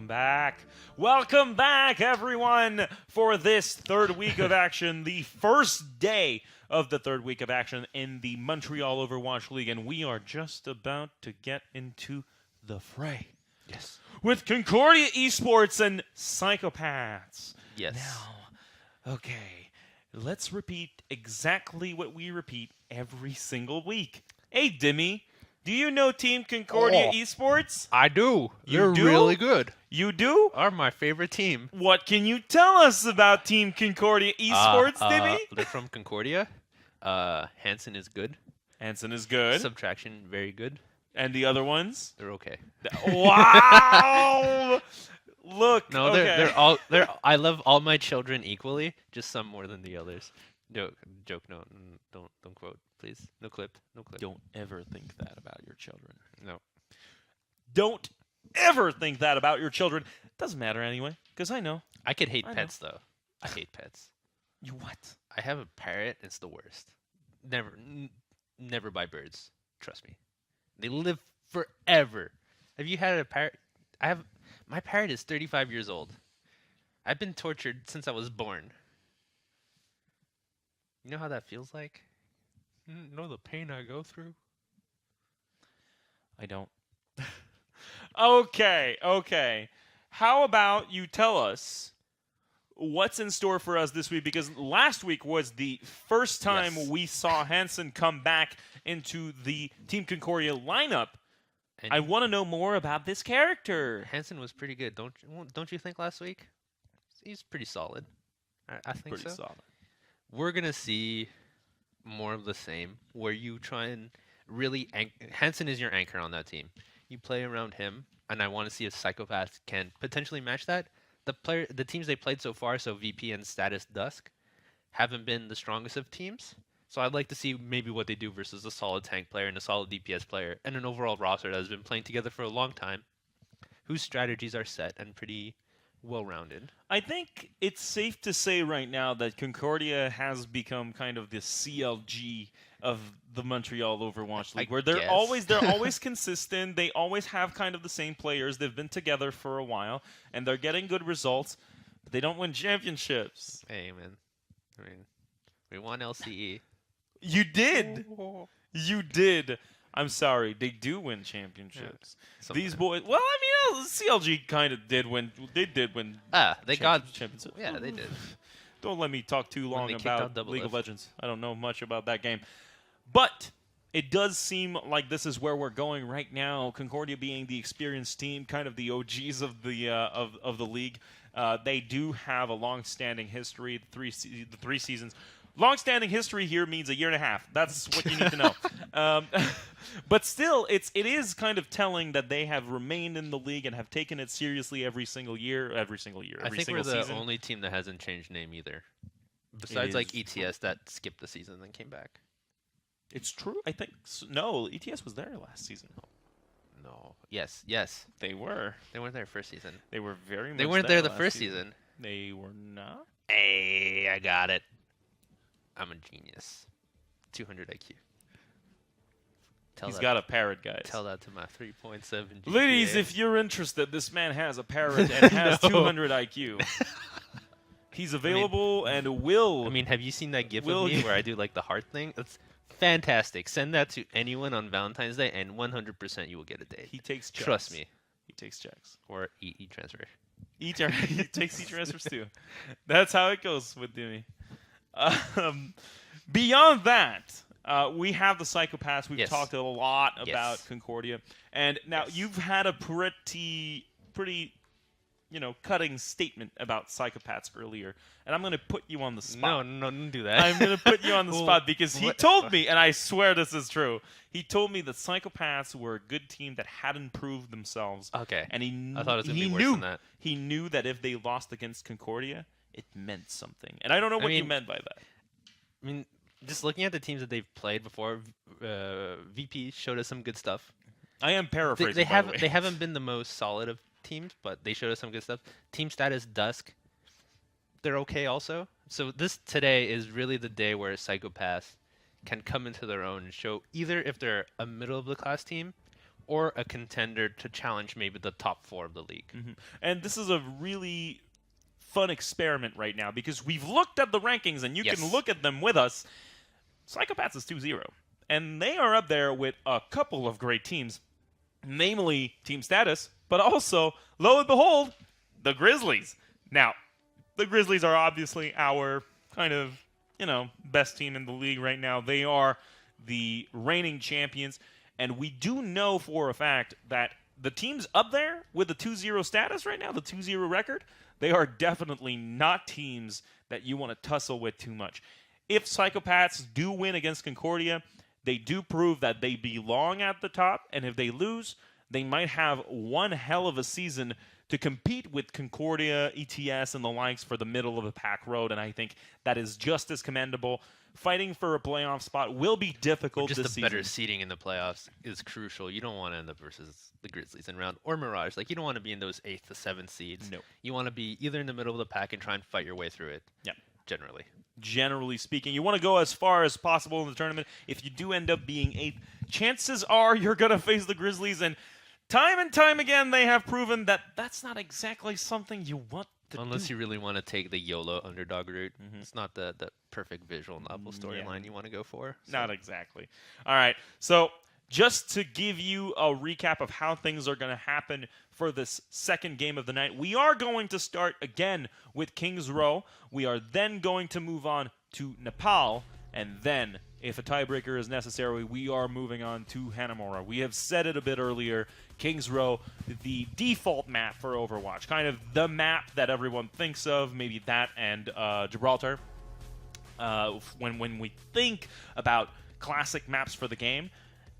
back. Welcome back, everyone, for this third week of action, the first day of the third week of action in the Montreal Overwatch League, and we are just about to get into the fray. Yes. With Concordia Esports and Psykopaths. Yes. Now, okay, let's repeat exactly what we repeat every single week. Hey, Dimmy, do you know Team Concordia Esports? I do. You They're do? really good. You do? Are my favorite team. What can you tell us about Team Concordia Esports, Dimmy? They're from Concordia. Hansen is good. Hansen is good. Subtraction, very good. And the other ones? They're okay. Wow! Look, No, okay. they're I love all my children equally, just some more than the others. Joke. No, don't quote, please. No clip. Don't ever think that about your children. No. Don't ever think that about your children. Doesn't matter anyway, because I know. I could hate I know. pets though. I hate pets. You what? I have a parrot. It's the worst. Never buy birds. Trust me. They live forever. Have you had a parrot? My parrot is 35 years old. I've been tortured since I was born. You know how that feels like? Know the pain I go through? I don't. Okay. How about you tell us what's in store for us this week? Because last week was the first time Yes. we saw Hansen come back into the Team Concordia lineup. And I want to know more about this character. Hansen was pretty good. Don't you think last week? He's pretty solid. I think Pretty so. solid. We're going to see more of the same, where you try and really... Hansen is your anchor on that team. You play around him, and I want to see if Psykopaths can potentially match that. The teams they played so far, so VP and Status Dusk, haven't been the strongest of teams. So I'd like to see maybe what they do versus a solid tank player and a solid DPS player, and an overall roster that has been playing together for a long time, whose strategies are set and pretty well-rounded. I think it's safe to say right now that Concordia has become kind of the CLG of the Montreal Overwatch League, where they're guess. always consistent. They always have kind of the same players. They've been together for a while, and they're getting good results. But they don't win championships. Hey, man. I mean, we won LCE. You did. You did. I'm sorry. They do win championships. These Sometimes. boys. Well, I mean, CLG kind of did win. They did win. They got... championships. Yeah, they did. Don't let me talk too long they kicked out about Double League of F. Legends. I don't know much about that game. But it does seem like this is where we're going right now. Concordia being the experienced team, kind of the OGs of the of the league. They do have a long-standing history. The three seasons. Long-standing history here means a year and a half. That's what you need to know. But still, it is kind of telling that they have remained in the league and have taken it seriously every single year. I think we're the season. only team that hasn't changed name either. Besides, like, ETS that skipped the season and then came back. It's true. I think no. ETS was there last season. No. Yes. They were. They weren't there first season. They were very much. They weren't there the last first season. They were not. Hey, I got it. I'm a genius. 200 IQ. He's got a parrot, guys. Tell that to my 3.7 GPA. Ladies, if you're interested, this man has a parrot and has 200 IQ. He's available and will. I mean, have you seen that GIF Will of me get- where I do like the heart thing? It's fantastic. Send that to anyone on Valentine's Day, and 100% you will get a date. He takes checks. Trust me. He takes checks. Or e-transfer. He takes e-transfers too. That's how it goes with Dimmy. Beyond that, we have the Psykopaths. We've Yes. talked a lot about Yes. Concordia, and now Yes. you've had a pretty, cutting statement about Psykopaths earlier, and I'm going to put you on the spot. No, don't do that. I'm going to put you on the Well, spot because he what- told me, and I swear this is true. He told me that Psykopaths were a good team that hadn't proved themselves. Okay. And I thought it was going to be worse knew than that. he knew that if they lost against Concordia, it meant something. And I don't know what you mean, meant by that. I mean, just looking at the teams that they've played before, VP showed us some good stuff. I am paraphrasing. They by the way. haven't been the most solid of teams, but they showed us some good stuff. Team Status Dusk, they're okay also. So today is really the day where Psykopaths can come into their own and show either if they're a middle of the class team or a contender to challenge maybe the top 4 of the league. And this is a really fun experiment right now because we've looked at the rankings and you Yes. can look at them with us. Psychopaths is 2-0. And they are up there with a couple of great teams, namely Team Status, but also, lo and behold, the Grizzlies. Now, the Grizzlies are obviously our kind of, best team in the league right now. They are the reigning champions, and we do know for a fact that the teams up there with the 2-0 status right now, the 2-0 record, they are definitely not teams that you want to tussle with too much. If Psychopaths do win against Concordia, they do prove that they belong at the top, and if they lose, they might have one hell of a season to compete with Concordia, ETS, and the likes for the middle of the pack road, and I think that is just as commendable. Fighting for a playoff spot will be difficult Just this the season. better seeding in the playoffs is crucial. You don't want to end up versus the Grizzlies in round or Mirage. Like, you don't want to be in those 8th to 7th seeds. No. You want to be either in the middle of the pack and try and fight your way through it. Yep. Generally Speaking, you want to go as far as possible in the tournament. If you do end up being 8th, chances are you're going to face the Grizzlies, and time again they have proven that that's not exactly something you want to Unless do. you really want to take the YOLO underdog route. It's not the perfect visual novel storyline you want to go for. So. Not exactly. All right, so just to give you a recap of how things are going to happen for this second game of the night, we are going to start again with Kings Row. We are then going to move on to Nepal, and then, if a tiebreaker is necessary, we are moving on to Hanamura. We have said it a bit earlier, Kings Row, the default map for Overwatch, kind of the map that everyone thinks of, maybe that and Gibraltar. When we think about classic maps for the game,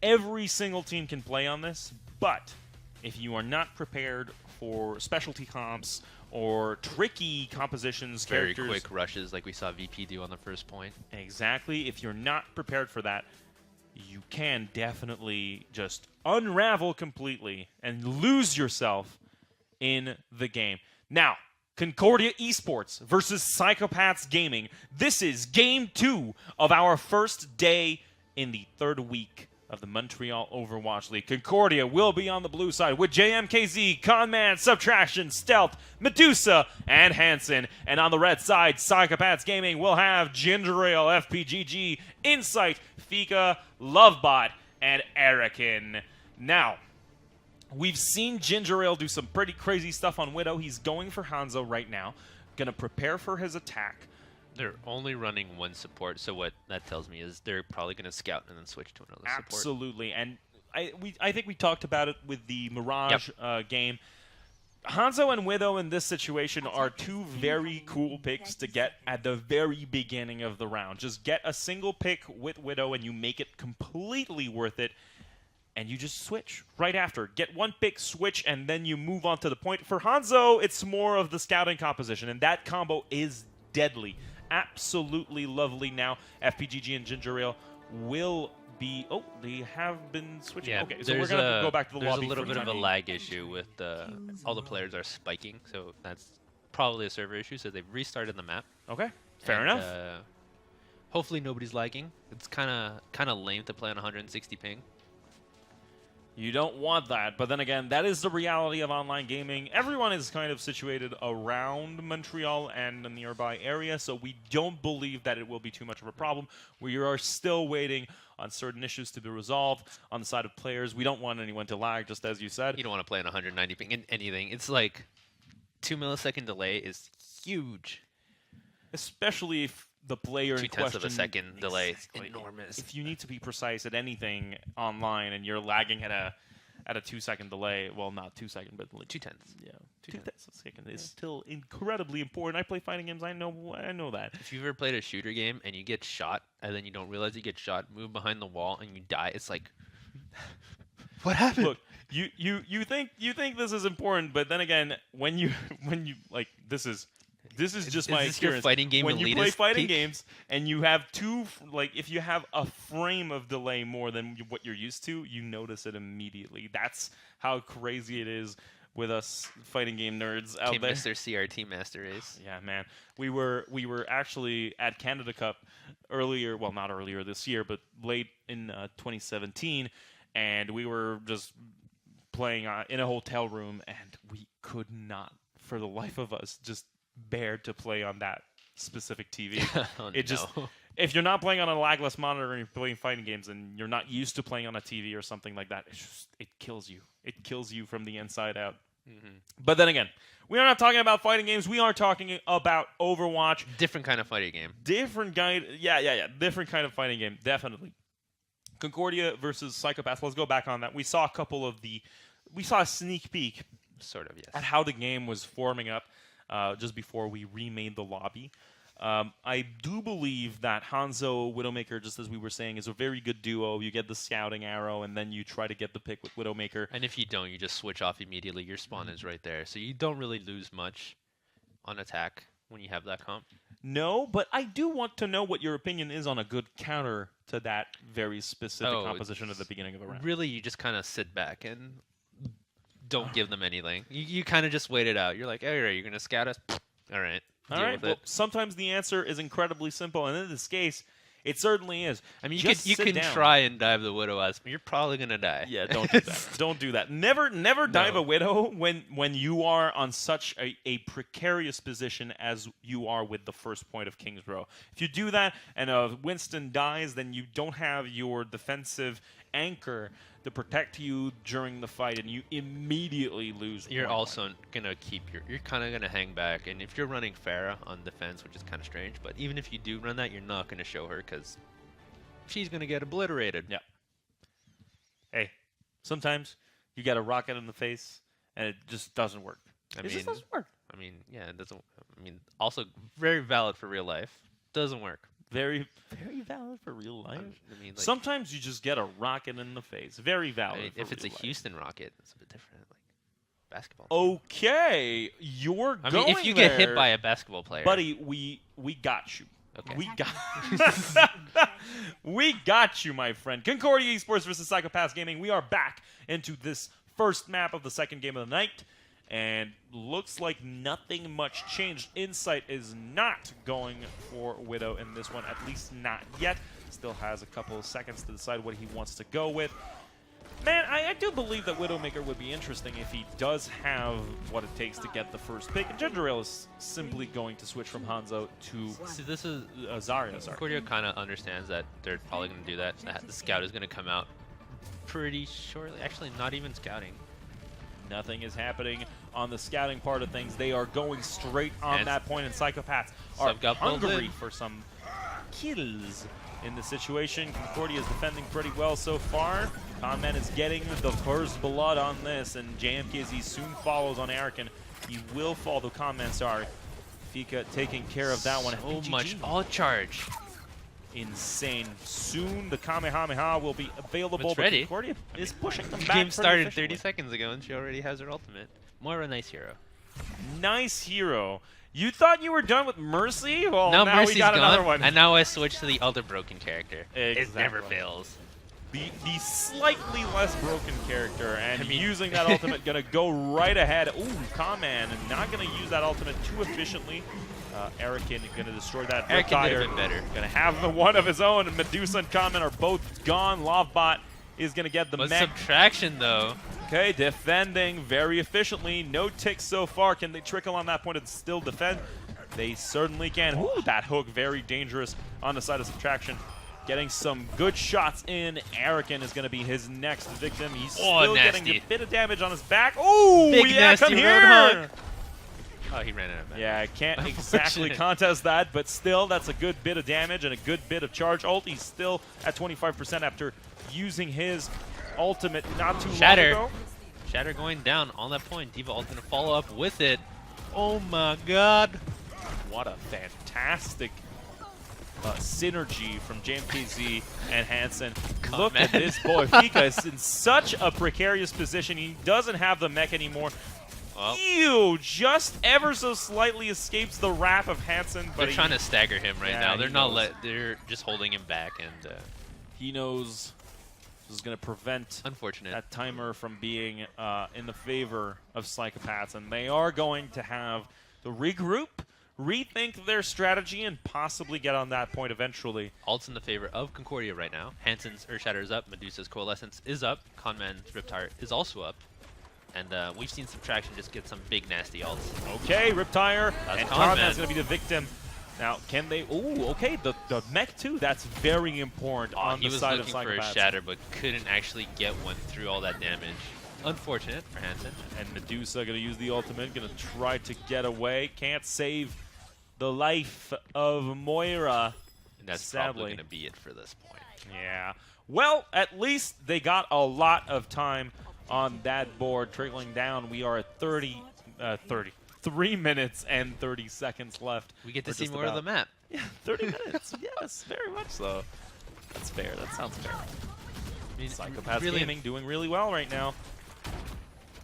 every single team can play on this, but if you are not prepared for specialty comps or tricky compositions, Very characters, quick rushes like we saw VP do on the first point. exactly, if you're not prepared for that, you can definitely just unravel completely and lose yourself in the game. Now, Concordia Esports versus Psykopaths Gaming. This is Game 2 of our first day in the third week of the Montreal Overwatch League. Concordia will be on the blue side with JMKZ, Conman, Subtraction, Stealth, Medusa, and Hansen. And on the red side, Psykopaths Gaming will have Ginger Ale, FPGG, Insight, Fika, Lovebot, and Erikin. Now, we've seen Ginger Ale do some pretty crazy stuff on Widow. He's going for Hanzo right now. Going to prepare for his attack. They're only running one support, so what that tells me is they're probably going to scout and then switch to another support. Absolutely, and I think we talked about it with the Mirage game. Hanzo and Widow in this situation are two very cool picks to get at the very beginning of the round. Just get a single pick with Widow and you make it completely worth it, and you just switch right after. Get one pick, switch, and then you move on to the point. For Hanzo, it's more of the scouting composition, and that combo is deadly. Absolutely lovely. Now FPGG and Ginger Ale will be... Oh, they have been switching. Yeah, okay, so we're going to go back to the lobby. There's a little for bit of a time. lag issue with all the players are spiking, so that's probably a server issue, so they've restarted the map. Okay, fair enough. Hopefully nobody's lagging. It's kind of lame to play on 160 ping. You don't want that, but then again, that is the reality of online gaming. Everyone is kind of situated around Montreal and the nearby area, so we don't believe that it will be too much of a problem. We are still waiting on certain issues to be resolved on the side of players. We don't want anyone to lag, just as you said. You don't want to play on 190 ping in anything. It's like 2 millisecond delay is huge. Especially if the player in question... 0.2 of a second delay is Exactly. enormous. If you need to be precise at anything online and you're lagging at a 2 second delay, well, not 2 second, but like 0.2. Yeah, 2 tenths of a second is still incredibly important. I play fighting games. I know that. If you've ever played a shooter game and you get shot and then you don't realize you get shot, move behind the wall and you die, it's like, what happened? Look, you think this is important, but then again, when you like this is just my this your experience. fighting game when you play elitist fighting peak? games and you have if you have a frame of delay more than what you're used to, you notice it immediately. That's how crazy it is with us fighting game nerds out there. Mr. CRT Master Race. Yeah, man. We were actually at Canada Cup earlier, well, not earlier this year, but late in 2017, and we were just playing in a hotel room, and we could not, for the life of us, just bear to play on that specific TV. Oh, It just, no. if you're not playing on a lagless monitor and you're playing fighting games and you're not used to playing on a TV or something like that, it kills you. It kills you from the inside out. But then again, we are not talking about fighting games. We are talking about Overwatch. Different kind of fighting game. Different kind. Yeah. Different kind of fighting game. Definitely. Concordia versus Psychopaths. Let's go back on that. We saw we saw a sneak peek Sort of, yes. at how the game was forming up just before we remade the lobby. I do believe that Hanzo, Widowmaker, just as we were saying, is a very good duo. You get the scouting arrow, and then you try to get the pick with Widowmaker. And if you don't, you just switch off immediately. Your spawn is right there. So you don't really lose much on attack when you have that comp. No, but I do want to know what your opinion is on a good counter to that very specific composition at the beginning of a round. Really, you just kind of sit back and don't give them anything. You kind of just wait it out. You're like, all right, you're going to scout us? All right. All right. Well, sometimes the answer is incredibly simple, and in this case, it certainly is. I mean, you can try and dive the Widow as, but you're probably going to die. Yeah, don't do that. Don't do that. Never dive a Widow when you are on such a precarious position as you are with the first point of King's Row. If you do that and Winston dies, then you don't have your defensive anchor to protect you during the fight, and you immediately lose. You're also going to keep you're kind of going to hang back, and if you're running Pharah on defense, which is kind of strange, but even if you do run that, you're not going to show her because she's going to get obliterated. Yeah. Hey, sometimes you get a rocket in the face, and it just doesn't work. It just doesn't work. I mean, yeah, it doesn't. I mean, also very valid for real life. Doesn't work. Very, very valid for real life. I mean, like, sometimes you just get a rocket in the face. Very valid. I mean, if it's a life. Houston rocket, it's a bit different. Like basketball. Okay, you're I going mean, if you there, get hit by a basketball player, buddy, we got you. Okay. We got you, my friend. Concordia Esports versus Psykopaths Gaming. We are back into this first map of the second game of the night. And looks like nothing much changed. Insight is not going for Widow in this one, at least not yet. Still has a couple of seconds to decide what he wants to go with. Man, I do believe that Widowmaker would be interesting if he does have what it takes to get the first pick. And Ginger Ale is simply going to switch from Hanzo to see, this is Zarya. Concordia kind of understands that they're probably going to do that. The scout is going to come out pretty shortly. Actually, not even scouting. Nothing is happening on the scouting part of things. They are going straight on that point, and Psykopaths are hungry for some kills in the situation. Concordia is defending pretty well so far. Conman is getting the first blood on this, and JMKZ soon follows on Arakin. He will fall to Conman, sorry. Fika taking care of that one. So much all charge. Insane. Soon the Kamehameha will be available, It's but ready. Concordia is pushing them back. The game started efficiently. 30 seconds ago, and she already has her ultimate. Moira, nice hero. Nice hero. You thought you were done with Mercy? Well, Now now Mercy's we got gone, another one. and now I switch to the other broken character. It Exactly. never fails. The slightly less broken character, and I mean- using that ultimate, gonna go right ahead. Ooh, Kaman, and not gonna use that ultimate too efficiently. Arakin gonna destroy that. Arakin could have been better. Gonna have the one of his own, and Medusa and Kaman are both gone. Lovebot is gonna get the But mech. subtraction, though. Okay, defending very efficiently. No ticks so far. Can they trickle on that point and still defend? They certainly can. Ooh, that hook, very dangerous on the side of subtraction. Getting some good shots in. Arakin is going to be his next victim. He's still getting a bit of damage on his back. Oh, yeah, come here! Oh, he ran out of mana. Yeah, I can't exactly contest that, but still, that's a good bit of damage and a good bit of charge. Ult, he's still at 25% after using his ultimate not too long ago. Shatter going down on that point. Diva ult going to follow up with it. Oh my god. What a fantastic synergy from JMKZ and Hansen. Look at this boy. Fika is in such a precarious position. He doesn't have the mech anymore. Well, Ew, just ever so slightly escapes the wrath of Hansen. But they're trying to stagger him right now. They're not knows. they're just holding him back, and He knows this is going to prevent unfortunate. that timer from being in the favor of Psykopaths, and they are going to have to regroup, rethink their strategy and possibly get on that point eventually. Ult's in the favor of Concordia right now. Hansen's Earthshatter is up. Medusa's Coalescence is up. Conman's Riptire is also up. And we've seen Subtraction just get some big nasty ults. Okay, Riptire That's and Conman. Conman's going to be the victim. Now, can they... Ooh, okay, the mech too. That's very important on the side of Psykopaths. He was looking for a shatter, but couldn't actually get one through all that damage. Unfortunate for Hansen. And Medusa going to use the ultimate, going to try to get away. Can't save the life of Moira. And that's sadly probably going to be it for this point. Yeah. Well, at least they got a lot of time on that board. Trickling down, we are at 3 minutes and 30 seconds left. We get to see more of the map. Yeah, 30 minutes. Yes, very much so. That's fair. That sounds fair. I mean, Psykopaths really Gaming doing really well right now.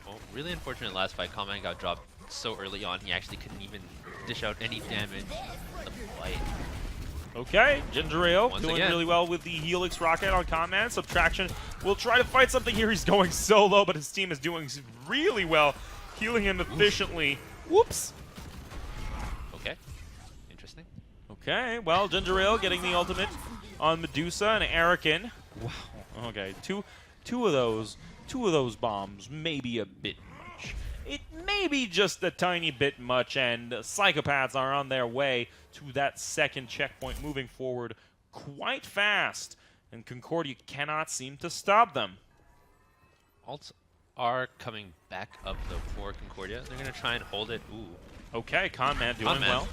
Well, really unfortunate last fight. Conman got dropped so early on, he actually couldn't even dish out any damage in the fight. Okay, Ginger Ale Once doing again. really well with the Helix Rocket on Conman. Subtraction will try to fight something here. He's going solo, but his team is doing really well, healing him efficiently. Whoops. Okay, interesting. Okay, well, Ginger Ale getting the ultimate on Medusa and Arakin. Wow. Okay, two of those bombs may be a bit much. It may be just a tiny bit much, and Psychopaths are on their way to that second checkpoint, moving forward quite fast, and Concordia cannot seem to stop them. Alts are coming back up though for Concordia. They're gonna try and hold it. Ooh. Okay, Conman doing Conman. well.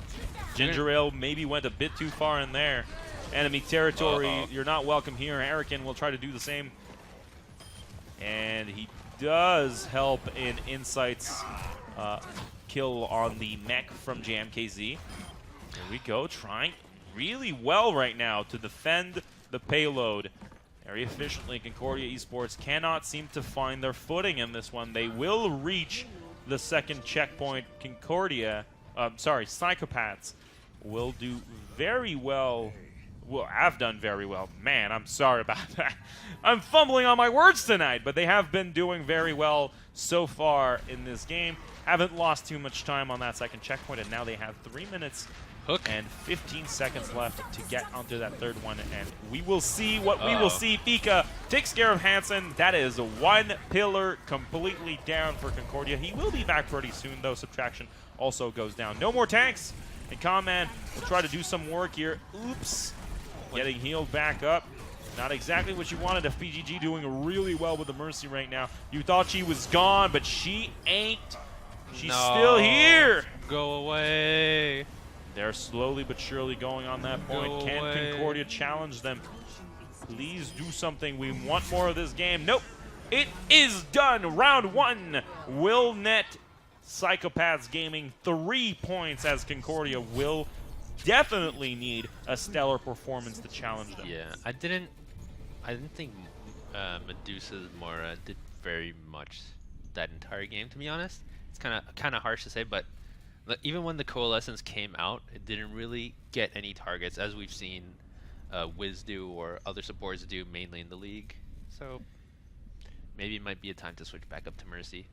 Ginger Ale maybe went a bit too far in there. Enemy territory, you're not welcome here. Arakin will try to do the same. And he does help in Insight's kill on the mech from JMKZ. There we go, trying really well right now to defend the payload. Very efficiently, Concordia Esports cannot seem to find their footing in this one. They will reach the second checkpoint. Psychopaths will do very well. Well, have done very well. Man, I'm sorry about that. I'm fumbling on my words tonight, but they have been doing very well so far in this game. Haven't lost too much time on that second checkpoint, and now they have 3 minutes and 15 seconds left to get onto that third one, and we will see what we will see. Fika takes care of Hansen. That is one pillar completely down for Concordia. He will be back pretty soon, though. Subtraction also goes down. No more tanks, and Conman will try to do some work here. Oops. Getting healed back up. Not exactly what you wanted. FPGG doing really well with the Mercy right now. You thought she was gone, but she ain't. She's still here. Go away. They're slowly but surely going on that point. Can Concordia challenge them? Please do something. We want more of this game. Nope. It is done. Round one will net Psychopaths Gaming 3 points, as Concordia will definitely need a stellar performance to challenge them. Yeah, I didn't think Medusa's Mora did very much that entire game, to be honest. It's kind of harsh to say, but even when the Coalescence came out, it didn't really get any targets, as we've seen Wiz do or other supports do, mainly in the league. So maybe it might be a time to switch back up to Mercy.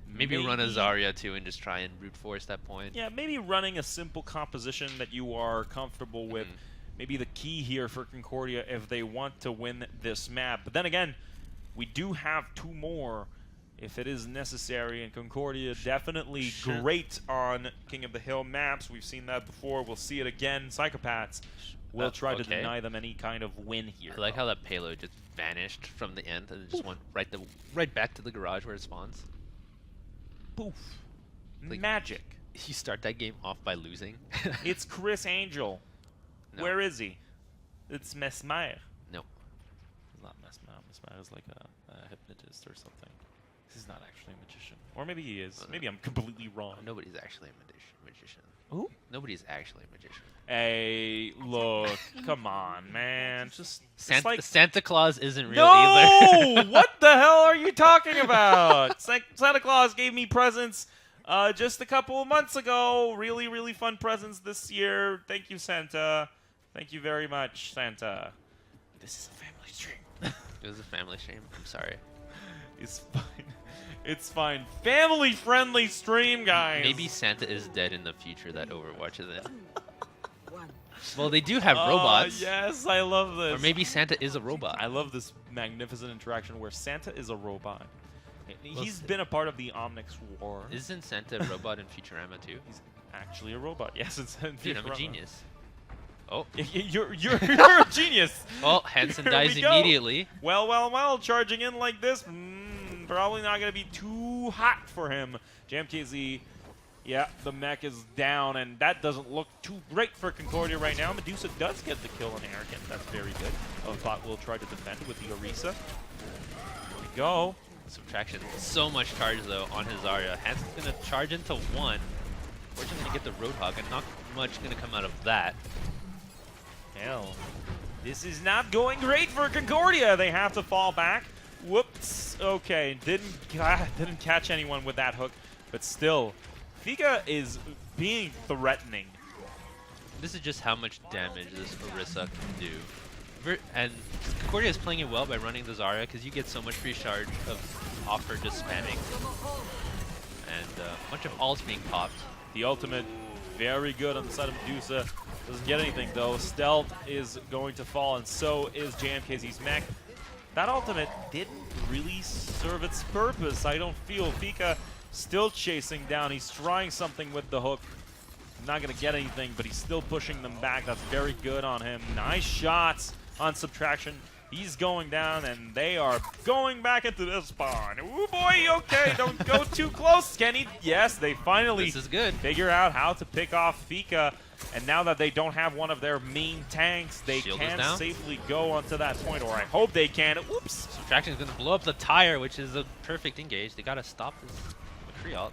Maybe run a Zarya too and just try and brute force that point. Yeah, maybe running a simple composition that you are comfortable with. Maybe the key here for Concordia if they want to win this map. But then again, we do have 2 more if it is necessary, and Concordia definitely great on King of the Hill maps. We've seen that before. We'll see it again. Psychopaths will try to deny them any kind of win here. I like how that payload just vanished from the end and it just went right back to the garage where it spawns. Poof. Like, magic. You start that game off by losing. It's Chris Angel. No. Where is he? It's Mesmer. No. It's not Mesmer. Mesmer is like a hypnotist or something. He's not actually a magician. Or maybe he is. Maybe I'm completely wrong. Nobody's actually a magician. Who? Nobody's actually a magician. Hey, look. Come on, man. Just like... Santa Claus isn't real either. No! What the hell are you talking about? Santa Claus gave me presents just a couple of months ago. Really, really fun presents this year. Thank you, Santa. Thank you very much, Santa. This is a family stream. It was a family stream. I'm sorry. It's fine. It's fine. Family-friendly stream, guys. Maybe Santa is dead in the future that Overwatch is in. Well, they do have robots. Yes, I love this. Or maybe Santa is a robot. I love this magnificent interaction where Santa is a robot. He's been a part of the Omnics War. Isn't Santa a robot in Futurama too? He's actually a robot. Yes, it's in Dude, I'm a Futurama. genius. Oh. You're a genius. Well, Hansen Here dies we go. immediately. Well, charging in like this, probably not going to be too hot for him. JamKZ, yeah, the mech is down, and that doesn't look too great for Concordia right now. Medusa does get the kill on Arrogant. That's very good. Bot will try to defend with the Orisa. Here we go. Subtraction. So much charge, though, on his Zarya. Hansen's going to charge into one. We're just going to get the Roadhog, and not much going to come out of that. Hell, this is not going great for Concordia. They have to fall back. Whoops. Okay, didn't catch anyone with that hook, but still, Fika is being threatening. This is just how much damage this Orisa can do. And Concordia is playing it well by running the Zarya because you get so much free charge of offer just spamming. And a bunch of ults being popped. The ultimate, very good on the side of Medusa. Doesn't get anything though. Stealth is going to fall, and so is JamKZ's mech. That ultimate didn't really serve its purpose. I don't feel Fika still chasing down. He's trying something with the hook. Not going to get anything, but he's still pushing them back. That's very good on him. Nice shots on Subtraction. He's going down, and they are going back into the spawn. Ooh, boy, okay, don't go too close, Kenny. Yes, they finally This is good. figure out how to pick off Fika, and now that they don't have one of their main tanks, they Shield can is down. safely go onto that point, or I hope they can. Whoops. Subtraction is going to blow up the tire, which is a perfect engage. They got to stop this McCree ult.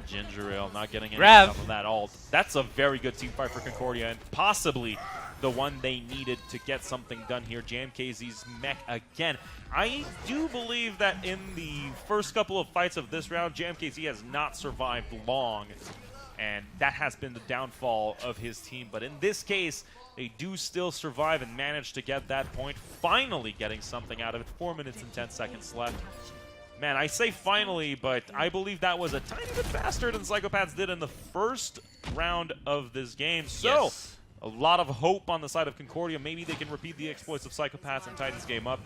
Ginger Ale not getting any Grab. of that ult. That's a very good team fight for Concordia, and possibly the one they needed to get something done here. JamKZ's mech again. I do believe that in the first couple of fights of this round, JamKZ has not survived long, and that has been the downfall of his team. But in this case, they do still survive and manage to get that point, finally getting something out of it. 4 minutes and 10 seconds left. Man, I say finally, but I believe that was a tiny bit faster than Psykopaths did in the first round of this game. So, Yes. a lot of hope on the side of Concordia. Maybe they can repeat the exploits of Psykopaths and tie this game up.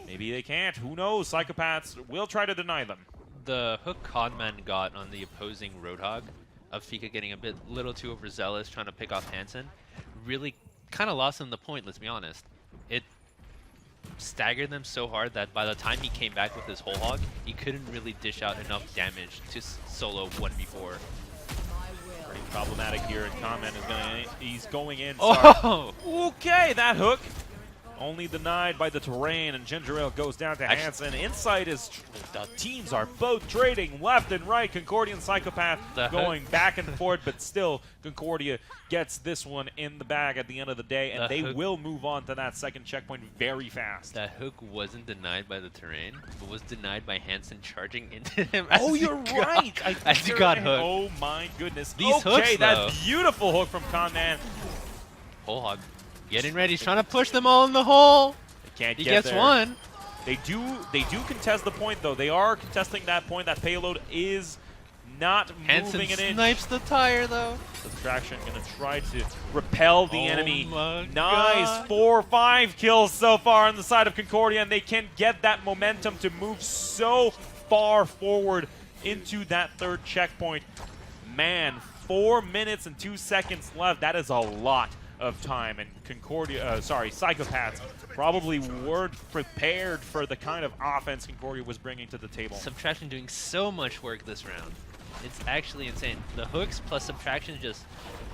Maybe they can't. Who knows? Psykopaths will try to deny them. The hook Conman got on the opposing Roadhog of Fika getting a little too overzealous, trying to pick off Hansen, really kind of lost him the point, let's be honest. It staggered them so hard that by the time he came back with his whole hog, he couldn't really dish out enough damage to solo 1v4. Pretty problematic here, and Comment is he's going in. Oh! Okay, that hook only denied by the terrain, and Ginger Ale goes down to Hansen. Inside is the teams are both trading left and right. Concordia and Psychopath going back and forth, but still Concordia gets this one in the bag at the end of the day, and they will move on to that second checkpoint very fast. That hook wasn't denied by the terrain, but was denied by Hansen charging into him. Oh, you're right. As he got hooked. Oh my goodness. These hooks, that though. beautiful hook from Conman. Whole hog. Getting ready. He's trying to push them all in the hole. They can't He get gets there. one. They do contest the point, though. They are contesting that point. That payload is not Hansen moving an inch. snipes the tire, though. Subtraction going to try to repel the enemy. My Nice. God. 4 or 5 kills so far on the side of Concordia, and they can get that momentum to move so far forward into that third checkpoint. Man, 4 minutes and 2 seconds left. That is a lot of time, and Psychopaths probably weren't prepared for the kind of offense Concordia was bringing to the table. Subtraction doing so much work this round. It's actually insane. The hooks plus Subtraction just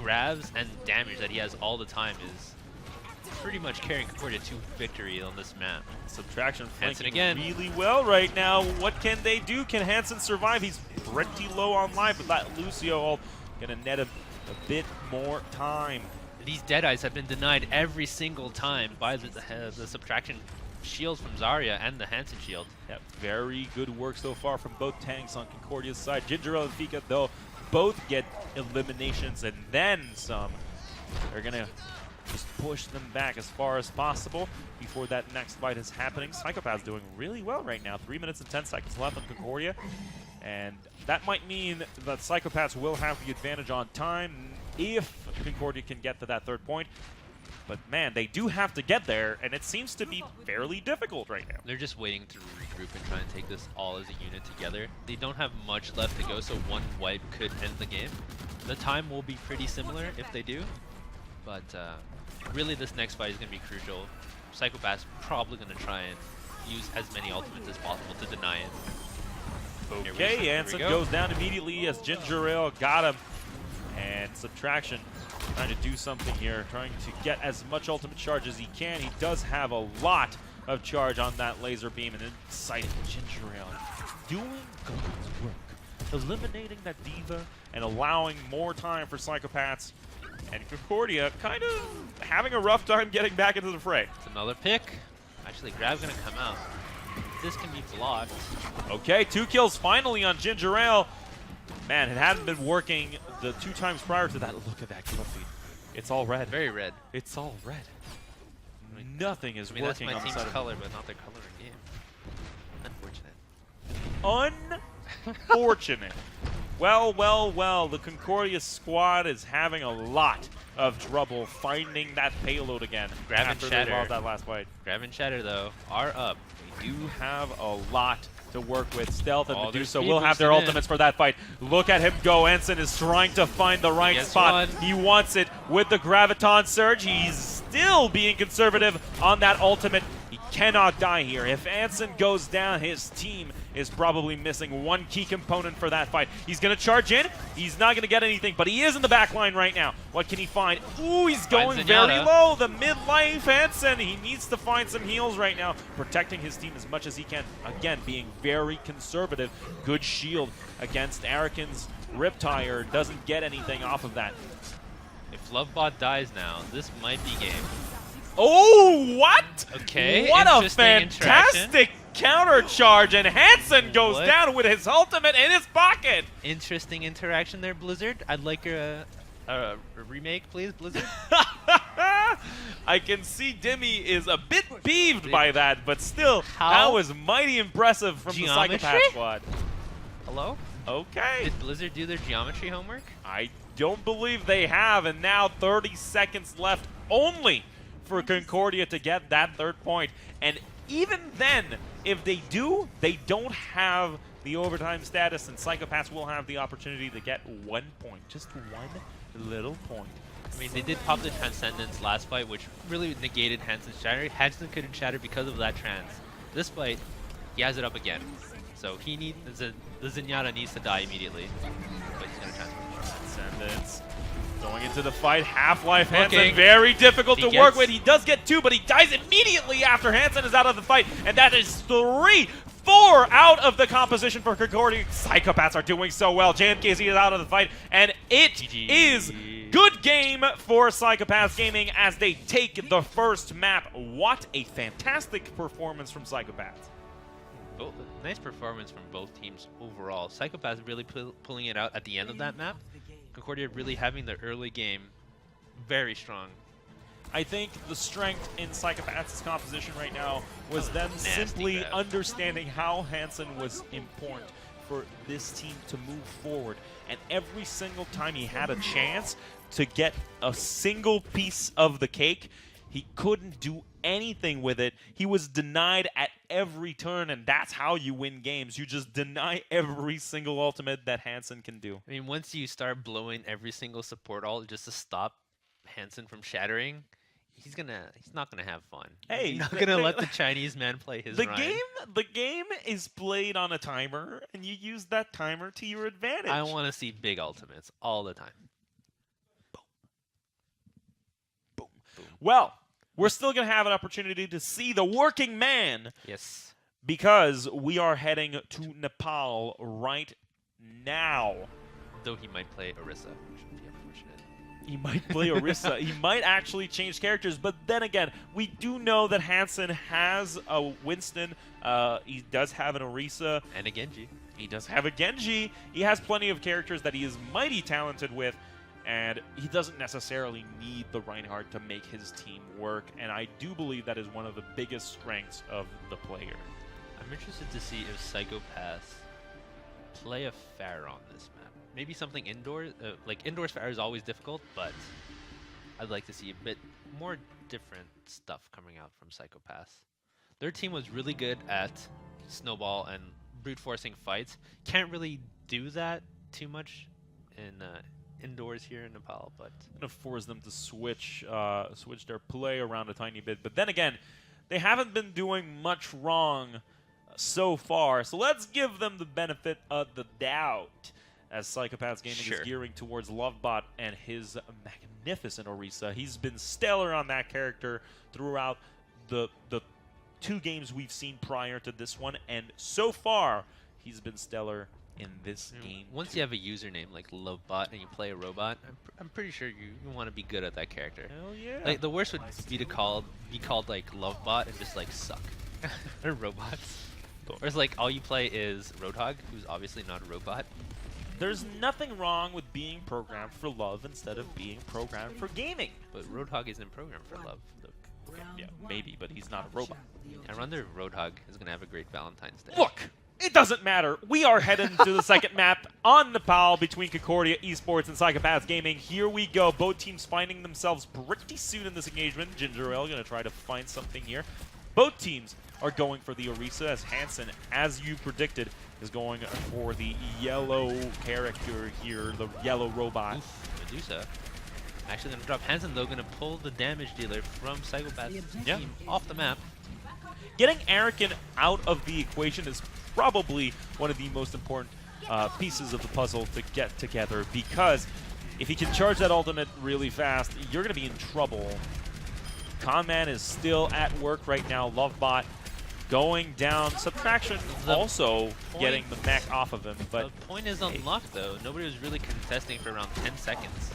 grabs and damage that he has all the time is pretty much carrying Concordia to victory on this map. Subtraction Hansen flanking again. really well right now. What can they do? Can Hansen survive? He's pretty low on life, but that Lucio ult gonna net him a bit more time. These Deadeyes have been denied every single time by the Subtraction shields from Zarya and the Hansen shield. Yeah, very good work so far from both tanks on Concordia's side. Ginger Ale and Fika, though, both get eliminations and then some. They're going to just push them back as far as possible before that next fight is happening. Psykopaths doing really well right now. 3 minutes and 10 seconds left on Concordia. And that might mean that Psykopaths will have the advantage on time if Concordia can get to that 3rd point. But man, they do have to get there, and it seems to be fairly difficult right now. They're just waiting to regroup and try and take this all as a unit together. They don't have much left to go, so one wipe could end the game. The time will be pretty similar if they do, but really this next fight is going to be crucial. Psykopaths probably going to try and use as many ultimates as possible to deny it. Okay, Anson goes down immediately as Ginger Ale got him. And Subtraction trying to do something here, trying to get as much ultimate charge as he can. He does have a lot of charge on that laser beam, and then sighting Ginger Ale doing God's work, eliminating that Diva and allowing more time for Psykopaths. And Concordia kind of having a rough time getting back into the fray. It's another pick. Actually, Grab's going to come out. This can be blocked. Okay, 2 kills finally on Ginger Ale. Man, it hadn't been working the 2 times prior to that. Look at that kill feed. It's all red. Very red. It's all red. Nothing is working that's on my the team's side color, but not their color in game. Unfortunate. Unfortunate. Well, the Concordia squad is having a lot of trouble finding that payload again Grab after and they Shatter. lost that last fight. Grab and Shatter, though, are up. They do have a lot to work with. Stealth and Medusa speed will have their boosted ultimates for that fight. Look at him go. Ensign is trying to find the right spot. One. He wants it with the Graviton Surge. He's still being conservative on that ultimate. He cannot die here. If Anson goes down, his team is probably missing one key component for that fight. He's going to charge in. He's not going to get anything, but he is in the back line right now. What can he find? Ooh, he's going very low. The mid-life Anson. He needs to find some heals right now, protecting his team as much as he can. Again, being very conservative. Good shield against Arakin's Riptire. Doesn't get anything off of that. If Lovebot dies now, this might be game. Oh, what? Okay, what a interesting fantastic counter charge, and Hansen goes down with his ultimate in his pocket. Interesting interaction there, Blizzard. I'd like a remake, please, Blizzard. I can see Dimmy is a bit peeved by that, but still, that was mighty impressive from the Psychopath squad. Hello? Okay. Did Blizzard do their geometry homework? I don't believe they have, and now 30 seconds left only for Concordia to get that 3rd point. And even then, if they do, they don't have the overtime status, and Psychopaths will have the opportunity to get 1 point. Just 1 little point. I mean, they did pop the Transcendence last fight, which really negated Hansen's Shatter. Hansen couldn't shatter because of that trans. This fight, he has it up again. So he needs the Zenyatta needs to die immediately. But he's gonna Transcendence. Going into the fight, Half-Life Hansen, very difficult to work with. He does get 2, but he dies immediately after Hansen is out of the fight, and that is 3, 4 out of the composition for Concordia. Psychopaths are doing so well. JMKZ is out of the fight, and it is good game for Psychopaths Gaming as they take the 1st map. What a fantastic performance from Psychopaths. Nice performance from both teams overall. Psychopaths really pulling it out at the end of that map. Concordia really having the early game very strong. I think the strength in Psychopaths' composition right now was them simply understanding how Hansen was important for this team to move forward. And every single time he had a chance to get a single piece of the cake, he couldn't do anything with it. He was denied at every turn, and that's how you win games. You just deny every single ultimate that Hansen can do. I mean, once you start blowing every single support ult just to stop Hansen from shattering, he's not gonna have fun. Hey, he's not gonna let the Chinese man play his Ryan. The game is played on a timer, and you use that timer to your advantage. I want to see big ultimates all the time. Boom. Boom. Boom. Well, we're still going to have an opportunity to see the working man. Yes. Because we are heading to Nepal right now. Though he might play Orisa, which would be unfortunate. He might play Orisa. He might actually change characters. But then again, we do know that Hansen has a Winston. He does have an Orisa. And a Genji. He does have a Genji. He has plenty of characters that he is mighty talented with. and he doesn't necessarily need the Reinhardt to make his team work, and I do believe that is one of the biggest strengths of the player. I'm interested to see if Psychopaths play a fair on this map. Maybe something indoors, like indoors fair is always difficult, but I'd like to see a bit more different stuff coming out from Psychopaths. Their team was really good at snowball and brute forcing fights. Can't really do that too much in indoors here in Nepal, but Gonna force them to switch their play around a tiny bit. But then again, they haven't been doing much wrong so far, so let's give them the benefit of the doubt as Psychopaths Gaming is gearing towards Lovebot and his magnificent Orisa. He's been stellar on that character throughout the 2 games we've seen prior to this one, and so far he's been stellar in this game. Once you have a username like Lovebot and you play a robot, I'm pretty sure you want to be good at that character. Hell yeah. Like the worst would be to be called like Lovebot and just like suck. They're robots. Or it's like all you play is Roadhog, who's obviously not a robot. There's nothing wrong with being programmed for love instead of being programmed for gaming. But Roadhog isn't programmed for love. Okay, yeah, maybe, but he's not a robot. I wonder if Roadhog is going to have a great Valentine's Day. Look, it doesn't matter. We are heading to the second map on Nepal between Concordia Esports and Psykopaths Gaming. Here we go. Both teams finding themselves pretty soon in this engagement. Ginger Ale going to try to find something here. Both teams are going for the Orisa as Hansen, as you predicted, is going for the yellow character here, the yellow robot. Oof, Medusa. Actually going to drop Hansen, though, going to pull the damage dealer from Psychopaths team off the map. Getting Arakin out of the equation is probably one of the most important pieces of the puzzle to get together, because if he can charge that ultimate really fast, you're going to be in trouble. Conman is still at work right now. Lovebot going down. Subtraction also getting the mech off of him. But the point is unlocked, though. Nobody was really contesting for around 10 seconds.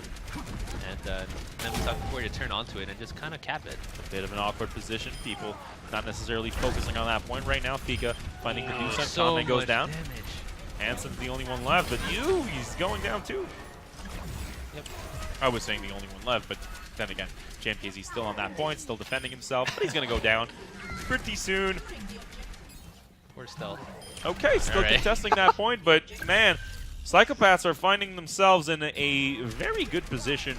And then we saw Concordia turn onto it and just kind of cap it. A bit of an awkward position. People not necessarily focusing on that point right now. Fika finding Medusa. So Conman goes down. Damage. Hansen's the only one left, but he's going down too. Yep. I was saying the only one left, but then again, JMKZ's still on that point, still defending himself, but he's going to go down pretty soon. Poor stealth. Okay, still contesting that point, but man, Psychopaths are finding themselves in a very good position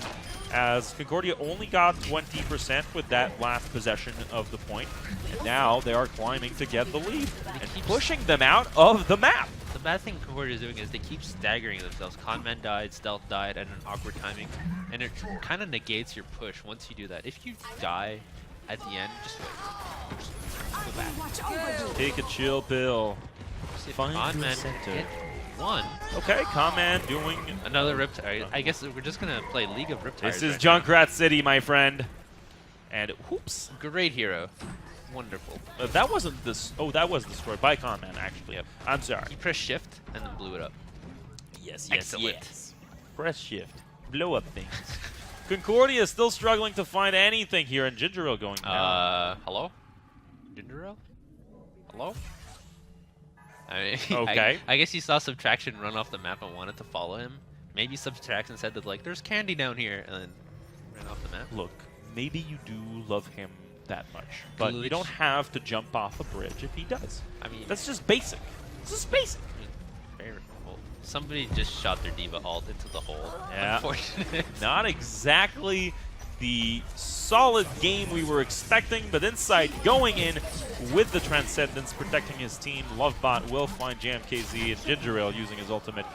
as Concordia only got 20% with that last possession of the point, and now they are climbing to get the lead and pushing them out of the map. The bad thing Concordia is doing is they keep staggering themselves. Conman died, Stealth died at an awkward timing, and it kind of negates your push once you do that. If you die at the end, just wait. Just go back. Take a chill pill. Find Conman hit one. Okay, Conman doing another Riptide. I guess we're just gonna play League of Riptides. This is Junkrat City, my friend. And whoops. Great hero. Wonderful. That wasn't this. Oh, that was destroyed by Conman, actually. Yep. I'm sorry. He pressed shift and then blew it up. Yes, Excellent. yes. Press shift. Blow up things. Concordia is still struggling to find anything here, and Ginger Ale going down. Hello? Ginger Ale? Hello? I mean, okay. I guess he saw Subtraction run off the map and wanted to follow him. Maybe Subtraction said that, like, there's candy down here, and then ran off the map. Look, maybe you do love him that much, but you don't have to jump off a bridge if he does. I mean, that's just basic. It's just basic. I mean, very cool. Somebody just shot their Diva ult into the hole. Yeah. Unfortunate. Not exactly the solid game we were expecting, but Insight going in with the Transcendence, protecting his team. Lovebot will find JMKZ, and Ginger Ale using his ultimate.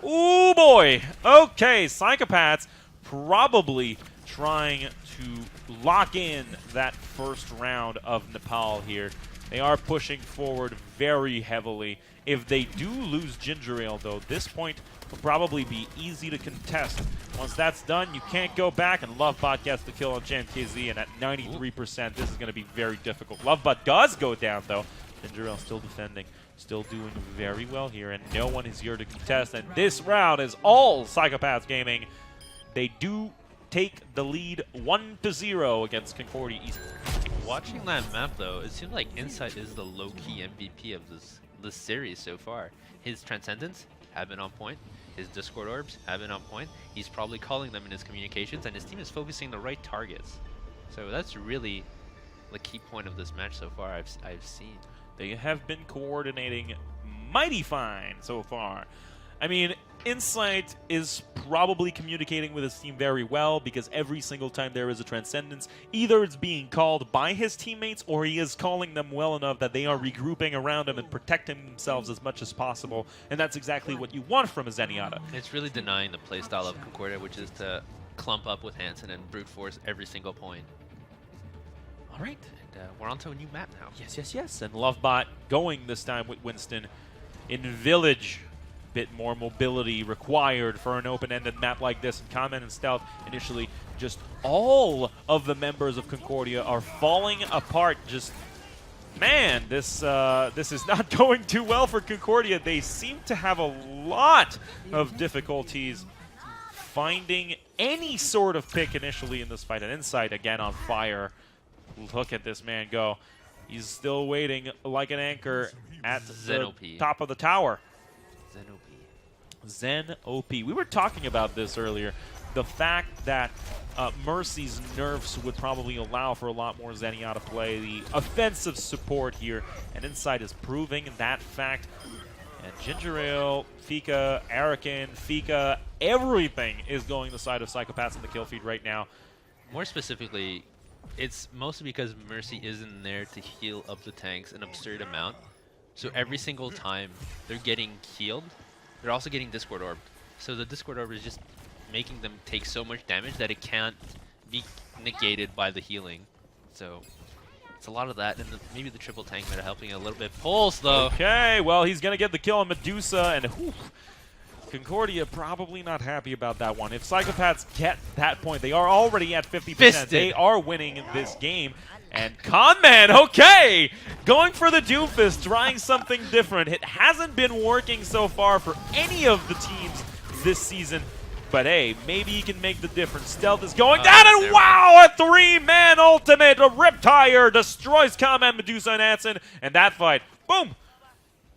Ooh, boy. Okay, Psychopaths probably trying to lock in that first round of Nepal here. They are pushing forward very heavily. If they do lose Ginger Ale, though, this point will probably be easy to contest. Once that's done, you can't go back, and Lovebot gets the kill on JMKZ, and at 93%, this is going to be very difficult. Lovebot does go down, though. Ginger Ale still defending, still doing very well here, and no one is here to contest, and this round is all Psykopaths Gaming. They do take the lead 1-0 against Concordia Esports. Watching that map, though, it seems like Insight is the low-key MVP of this series so far. His Transcendence have been on point. His Discord orbs have been on point. He's probably calling them in his communications, and his team is focusing the right targets. So that's really the key point of this match so far I've seen. They have been coordinating mighty fine so far. I mean, Insight is probably communicating with his team very well because every single time there is a Transcendence, either it's being called by his teammates or he is calling them well enough that they are regrouping around him and protecting themselves as much as possible. And that's exactly what you want from a Zenyatta. It's really denying the playstyle of Concordia, which is to clump up with Hansen and brute force every single point. All right. And we're onto a new map now. Yes. And Lovebot going this time with Winston in Village. Bit more mobility required for an open-ended map like this. And Comment and Stealth initially, just all of the members of Concordia are falling apart. Just, man, this is not going too well for Concordia. They seem to have a lot of difficulties finding any sort of pick initially in this fight. And Insight again on fire. Look at this man go. He's still waiting like an anchor at the top of the tower. Zen OP. We were talking about this earlier. The fact that Mercy's nerfs would probably allow for a lot more Zenyatta play. The offensive support here. And Insight is proving that fact. And Ginger Ale, Fika, Arakin, Fika, everything is going the side of Psychopaths in the kill feed right now. More specifically, it's mostly because Mercy isn't there to heal up the tanks an absurd amount. So every single time they're getting healed, they're also getting Discord Orbed. So the Discord Orb is just making them take so much damage that it can't be negated by the healing. So it's a lot of that, and maybe the triple tank might have helping a little bit. Pulse, though. Okay, well, he's going to get the kill on Medusa, and Concordia probably not happy about that one. If Psychopaths get that point, they are already at 50%. Fisted. They are winning in this game. And Conman, okay! Going for the Doomfist, trying something different. It hasn't been working so far for any of the teams this season. But hey, maybe he can make the difference. Stealth is going down, and wow! A three-man ultimate! A Riptire destroys Conman, Medusa, and Hansen. And that fight, boom!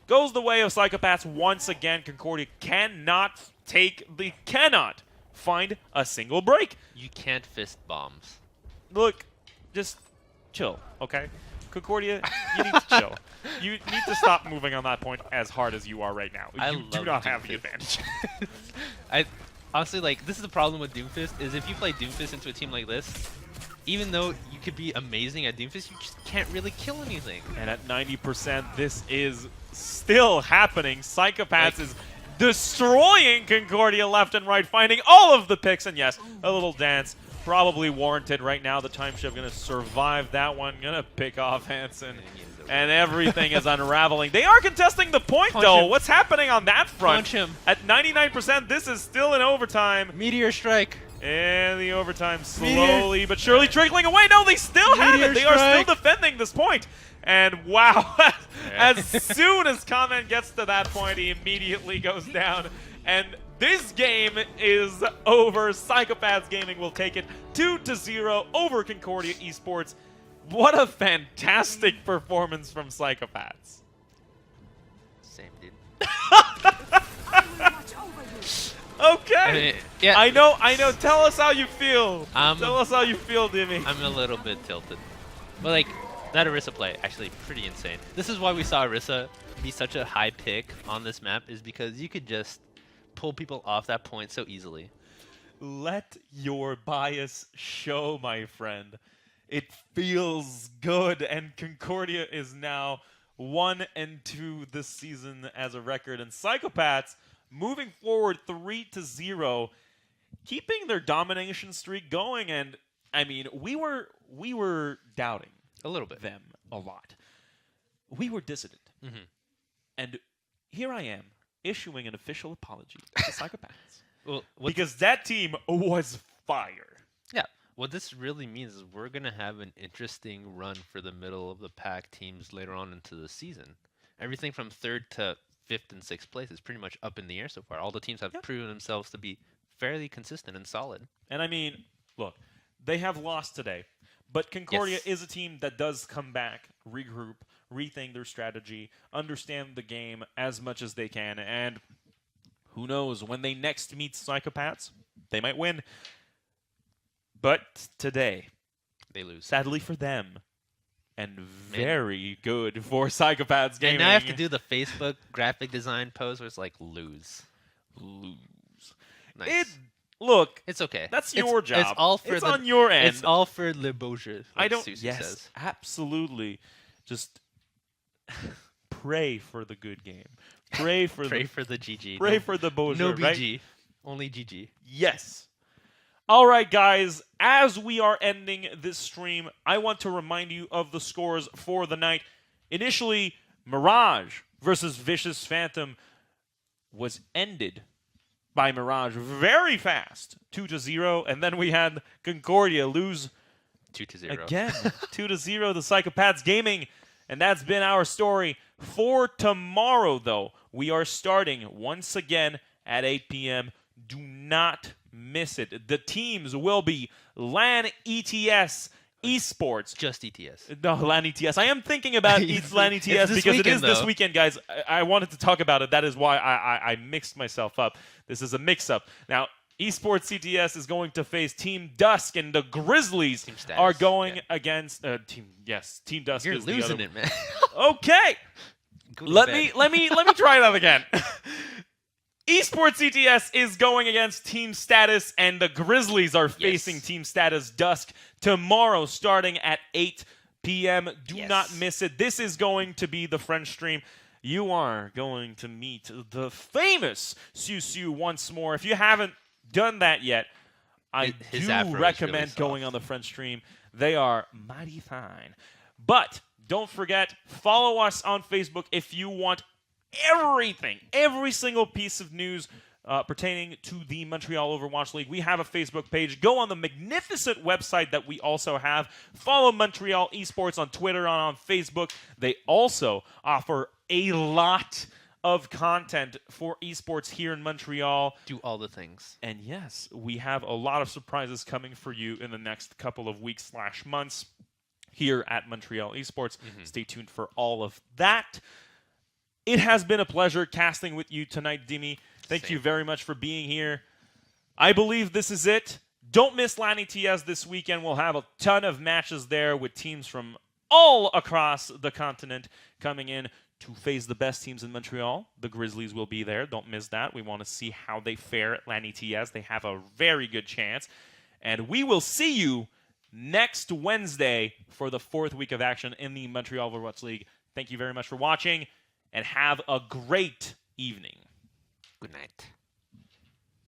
Goes the way of Psychopaths once again. Concordia cannot find a single break. You can't fist bombs. Look, just chill, okay? Concordia, you need to chill. You need to stop moving on that point as hard as you are right now. You do not have the advantage. Honestly, like, this is the problem with Doomfist, is if you play Doomfist into a team like this, even though you could be amazing at Doomfist, you just can't really kill anything. And at 90%, this is still happening. Psychopaths is destroying Concordia left and right, finding all of the picks. And yes, a little dance probably warranted right now. The time shift going to survive that one. Going to pick off Hansen. And everything is unraveling. They are contesting the point, though. Him. What's happening on that front? Punch him. At 99%, this is still in overtime. Meteor Strike. And the overtime slowly but surely trickling away. No, they still have it. They are still defending this point. And wow, as soon as Comment gets to that point, he immediately goes down. And this game is over. Psychopaths Gaming will take it 2-0 over Concordia Esports. What a fantastic performance from Psychopaths. Same, dude. Okay. I mean, yeah. I know. Tell us how you feel. Tell us how you feel, Dimmy. I'm a little bit tilted. But, like, that Orisa play, actually pretty insane. This is why we saw Orisa be such a high pick on this map, is because you could just pull people off that point so easily. Let your bias show, my friend. It feels good, and Concordia is now 1-2 this season as a record, and Psychopaths moving forward 3-0, keeping their domination streak going. And I mean, we were doubting a little bit them a lot. We were dissident, and here I am issuing an official apology to Psychopaths. Well, because that team was fire. Yeah. What this really means is we're going to have an interesting run for the middle of the pack teams later on into the season. Everything from 3rd to 5th and 6th place is pretty much up in the air so far. All the teams have proven themselves to be fairly consistent and solid. And I mean, look, they have lost today, but Concordia is a team that does come back, regroup, rethink their strategy, understand the game as much as they can, and Who knows? When they next meet Psychopaths, they might win. But today, They lose. sadly for them, and very good for Psychopaths Gaming. And now I have to do the Facebook graphic design pose where it's like lose. Nice. Look, It's okay. that's your job. It's all for on your end. It's all for Le Beau Jeu. I don't. Susie Yes, says. absolutely. Just pray for the good game. Pray for Pray for the GG. Pray for the Beau No Jeu, right? BG. Only GG. Yes. All right, guys. As we are ending this stream, I want to remind you of the scores for the night. Initially, Mirage versus Vicious Phantom was ended by Mirage very fast, 2-0, and then we had Concordia lose 2-0. again, 2-0 to Psychopaths Gaming, and that's been our story. For tomorrow, though, we are starting once again at 8 p.m. Do not miss it. The teams will be LAN ETS Esports. Just ETS. No, LAN ETS. I am thinking about LAN ETS because it is this weekend, guys. I wanted to talk about it. That is why I mixed myself up. This is a mix-up. Now, Esports CTS is going to face Team Dusk, and the Grizzlies are going against Team Dusk. You're is the losing other. it, man. Okay. Let me try that again. Esports CTS is going against Team Status, and the Grizzlies are facing Team Status Dusk tomorrow starting at 8 p.m. Do not miss it. This is going to be the French stream. You are going to meet the famous Siu once more. If you haven't done that yet, I do recommend going on the French stream. They are mighty fine. But don't forget, follow us on Facebook if you want everything, every single piece of news pertaining to the Montreal Overwatch League. We have a Facebook page. Go on the magnificent website that we also have. Follow Montreal Esports on Twitter and on Facebook. They also offer a lot of content for esports here in Montreal. Do all the things. And yes, we have a lot of surprises coming for you in the next couple of weeks/months here at Montreal Esports. Stay tuned for all of that. It has been a pleasure casting with you tonight, Dimi. Thank you very much for being here. I believe this is it. Don't miss LAN ETS this weekend. We'll have a ton of matches there with teams from all across the continent coming in to face the best teams in Montreal. The Grizzlies will be there. Don't miss that. We want to see how they fare at LAN ETS. They have a very good chance. And we will see you next Wednesday for the 4th week of action in the Montreal Overwatch League. Thank you very much for watching, and have a great evening. Good night.